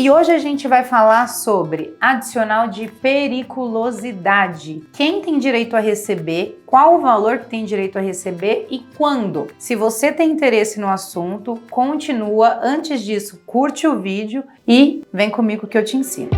E hoje a gente vai falar sobre adicional de periculosidade. Quem tem direito a receber, qual o valor que tem direito a receber e quando. Se você tem interesse no assunto, continua. Antes disso, curte o vídeo e vem comigo que eu te ensino.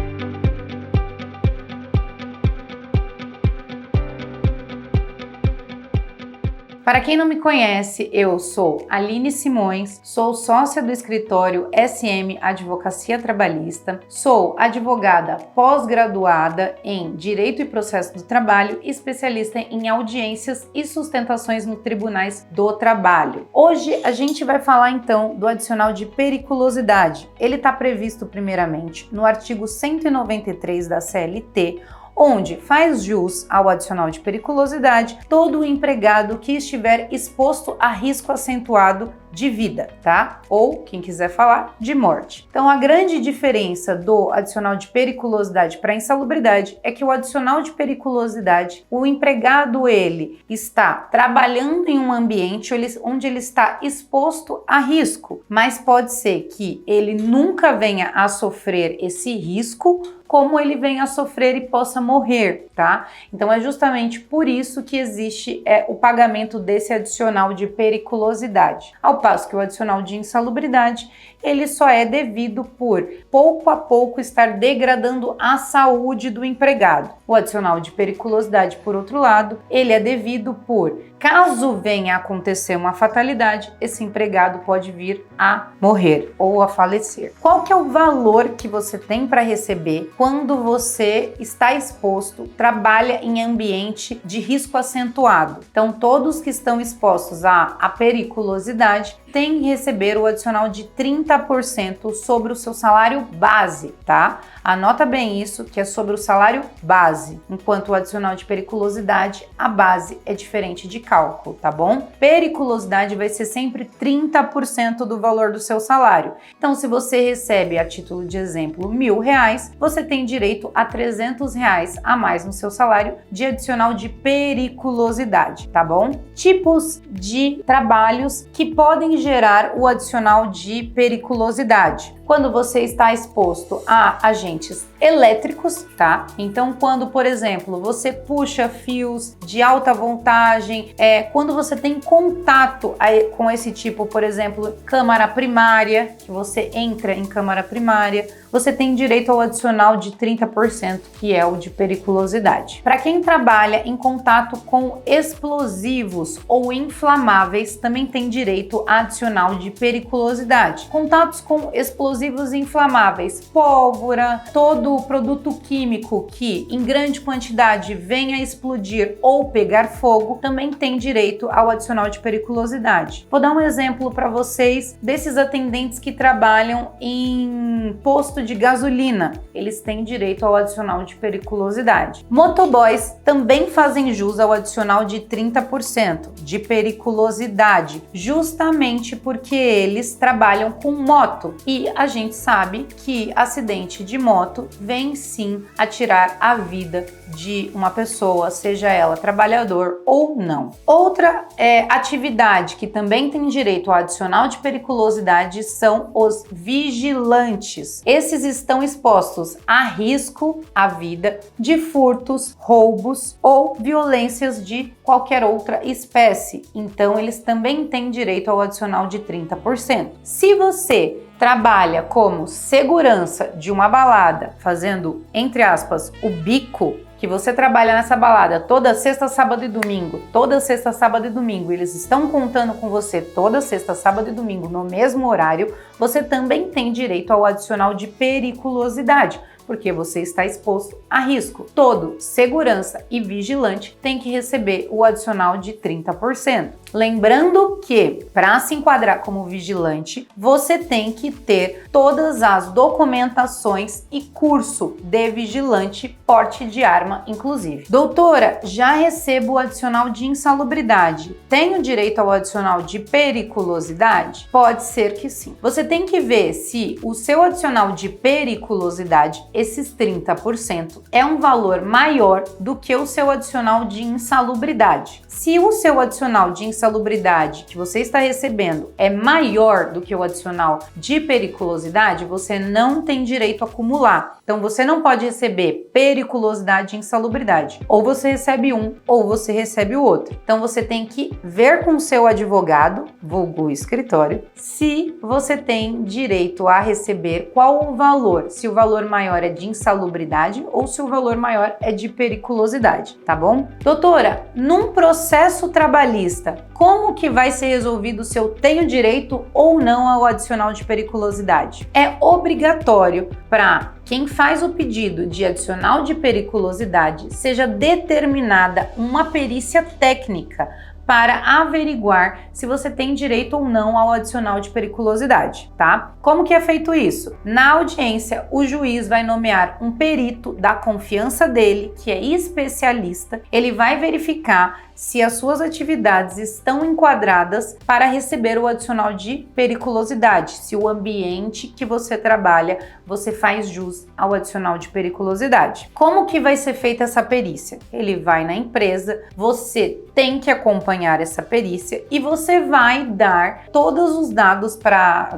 Para quem não me conhece, eu sou Aline Simões, sou sócia do escritório SM Advocacia Trabalhista, sou advogada pós-graduada em Direito e Processo do Trabalho e especialista em audiências e sustentações nos tribunais do trabalho. Hoje a gente vai falar então do adicional de periculosidade. Ele está previsto primeiramente no artigo 193 da CLT, onde faz jus ao adicional de periculosidade todo o empregado que estiver exposto a risco acentuado de vida, tá? Ou, quem quiser falar, de morte. Então, a grande diferença do adicional de periculosidade para insalubridade é que o adicional de periculosidade, o empregado, ele está trabalhando em um ambiente onde ele está exposto a risco, mas pode ser que ele nunca venha a sofrer esse risco, como ele venha a sofrer e possa morrer, tá? Então é justamente por isso que existe o pagamento desse adicional de periculosidade. Ao passo que o adicional de insalubridade, ele só é devido por pouco a pouco estar degradando a saúde do empregado. O adicional de periculosidade, por outro lado, ele é devido por, caso venha a acontecer uma fatalidade, esse empregado pode vir a morrer ou a falecer. Qual que é o valor que você tem para receber quando você está exposto, trabalha em ambiente de risco acentuado? Então, todos que estão expostos à periculosidade têm que receber o adicional de 30% sobre o seu salário base, tá? Anota bem isso, que é sobre o salário base, enquanto o adicional de periculosidade, a base é diferente de cálculo, tá bom? Periculosidade vai ser sempre 30% do valor do seu salário. Então, se você recebe, a título de exemplo, R$1.000, você tem direito a R$300 a mais no seu salário de adicional de periculosidade, tá bom? Tipos de trabalhos que podem gerar o adicional de periculosidade. Quando você está exposto a agentes elétricos, tá? Então, quando, por exemplo, você puxa fios de alta voltagem, quando você tem contato com esse tipo, por exemplo, câmara primária, que você entra em câmara primária, você tem direito ao adicional de 30%, que é o de periculosidade. Para quem trabalha em contato com explosivos ou inflamáveis, também tem direito a adicional de periculosidade. Contatos com explosivos e inflamáveis, pólvora, todo produto químico que em grande quantidade venha a explodir ou pegar fogo, também tem direito ao adicional de periculosidade. Vou dar um exemplo para vocês desses atendentes que trabalham em posto de gasolina. Eles têm direito ao adicional de periculosidade. Motoboys também fazem jus ao adicional de 30% de periculosidade, justamente porque eles trabalham com moto e a gente sabe que acidente de moto vem sim a tirar a vida de uma pessoa, seja ela trabalhador ou não. Outra atividade que também tem direito ao adicional de periculosidade são os vigilantes. Esses estão expostos a risco à vida de furtos, roubos ou violências de qualquer outra espécie. Então, eles também têm direito ao adicional de 30%. Se você trabalha como segurança de uma balada, fazendo, entre aspas, o bico, que você trabalha nessa balada toda sexta, sábado e domingo, eles estão contando com você toda sexta, sábado e domingo no mesmo horário, você também tem direito ao adicional de periculosidade, porque você está exposto a risco. Todo segurança e vigilante tem que receber o adicional de 30%. Lembrando que, para se enquadrar como vigilante, você tem que ter todas as documentações e curso de vigilante, porte de arma, inclusive. Doutora, já recebo o adicional de insalubridade. Tenho direito ao adicional de periculosidade? Pode ser que sim. Você tem que ver se o seu adicional de periculosidade, esses 30%, é um valor maior do que o seu adicional de insalubridade. Se o seu adicional de insalubridade que você está recebendo é maior do que o adicional de periculosidade, você não tem direito a acumular. Então você não pode receber periculosidade e insalubridade. Ou você recebe um, ou você recebe o outro. Então você tem que ver com o seu advogado, vulgo escritório, se você tem direito a receber qual o valor, se o valor maior é de insalubridade ou se o valor maior é de periculosidade, tá bom? Doutora, num processo trabalhista, como que vai ser resolvido se eu tenho direito ou não ao adicional de periculosidade? É obrigatório para quem faz o pedido de adicional de periculosidade seja determinada uma perícia técnica para averiguar se você tem direito ou não ao adicional de periculosidade, tá? Como que é feito isso? Na audiência, o juiz vai nomear um perito da confiança dele, que é especialista. Ele vai verificar se as suas atividades estão enquadradas para receber o adicional de periculosidade, se o ambiente que você trabalha, você faz jus ao adicional de periculosidade. Como que vai ser feita essa perícia? Ele vai na empresa, você tem que acompanhar essa perícia e você vai dar todos os dados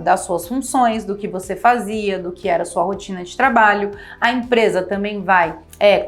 das suas funções, do que você fazia, do que era a sua rotina de trabalho. A empresa também vai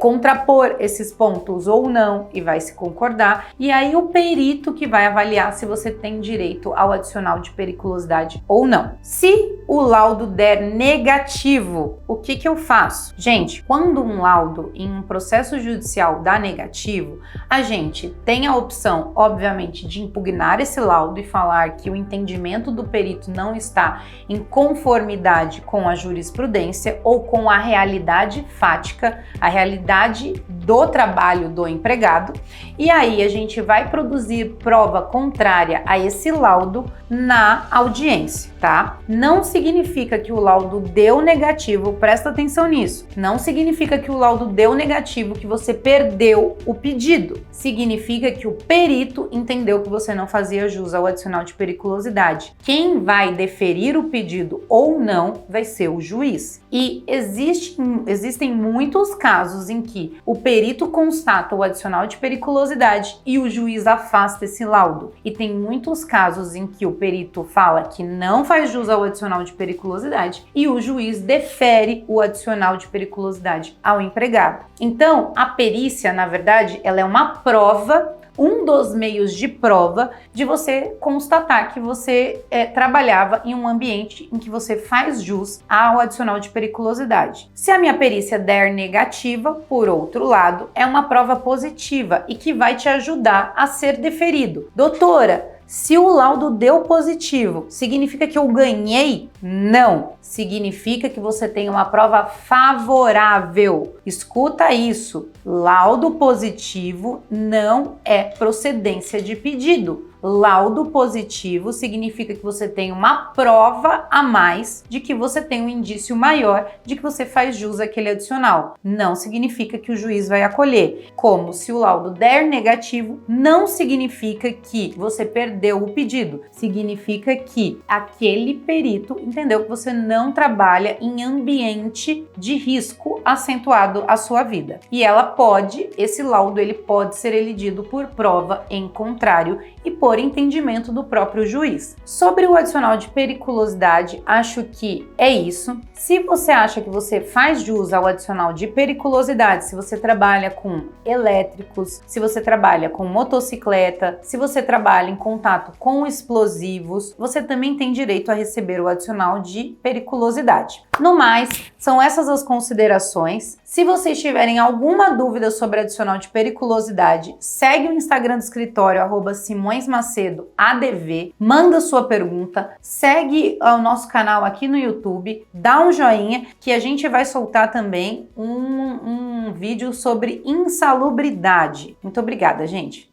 contrapor esses pontos ou não e vai se concordar. E aí o perito que vai avaliar se você tem direito ao adicional de periculosidade ou não. Se o laudo der negativo, o que eu faço? Gente, quando um laudo em um processo judicial dá negativo, a gente tem a opção, obviamente, de impugnar esse laudo e falar que o entendimento do perito não está em conformidade com a jurisprudência ou com a realidade fática, a realidade do trabalho do empregado, e aí a gente vai produzir prova contrária a esse laudo na audiência, tá? Não significa que o laudo deu negativo, presta atenção nisso, não significa que o laudo deu negativo que você perdeu o pedido, significa que o perito entendeu que você não fazia jus ao adicional de periculosidade. Quem vai deferir o pedido ou não vai ser o juiz. E existem muitos casos em que o perito constata o adicional de periculosidade e o juiz afasta esse laudo. E tem muitos casos em que o perito fala que não faz jus ao adicional de periculosidade e o juiz defere o adicional de periculosidade ao empregado. Então, a perícia, na verdade, ela é uma prova, um dos meios de prova de você constatar que você trabalhava em um ambiente em que você faz jus ao adicional de periculosidade. Se a minha perícia der negativa, por outro lado, é uma prova positiva e que vai te ajudar a ser deferido. Doutora, se o laudo deu positivo, significa que eu ganhei? Não. Significa que você tem uma prova favorável. Escuta isso. Laudo positivo não é procedência de pedido. Laudo positivo significa que você tem uma prova a mais de que você tem um indício maior de que você faz jus àquele adicional. Não significa que o juiz vai acolher. Como se o laudo der negativo, não significa que você perdeu o pedido. Significa que aquele perito entendeu que você não trabalha em ambiente de risco acentuado à sua vida. E esse laudo ele pode ser elidido por prova em contrário e por entendimento do próprio juiz. Sobre o adicional de periculosidade, acho que é isso. Se você acha que você faz jus ao adicional de periculosidade, se você trabalha com elétricos, se você trabalha com motocicleta, se você trabalha em contato com explosivos, você também tem direito a receber o adicional de periculosidade. No mais, são essas as considerações. Se vocês tiverem alguma dúvida sobre adicional de periculosidade, segue o Instagram do escritório, @SimõesMacedoADV, manda sua pergunta, segue o nosso canal aqui no YouTube, dá um joinha que a gente vai soltar também um vídeo sobre insalubridade. Muito obrigada, gente!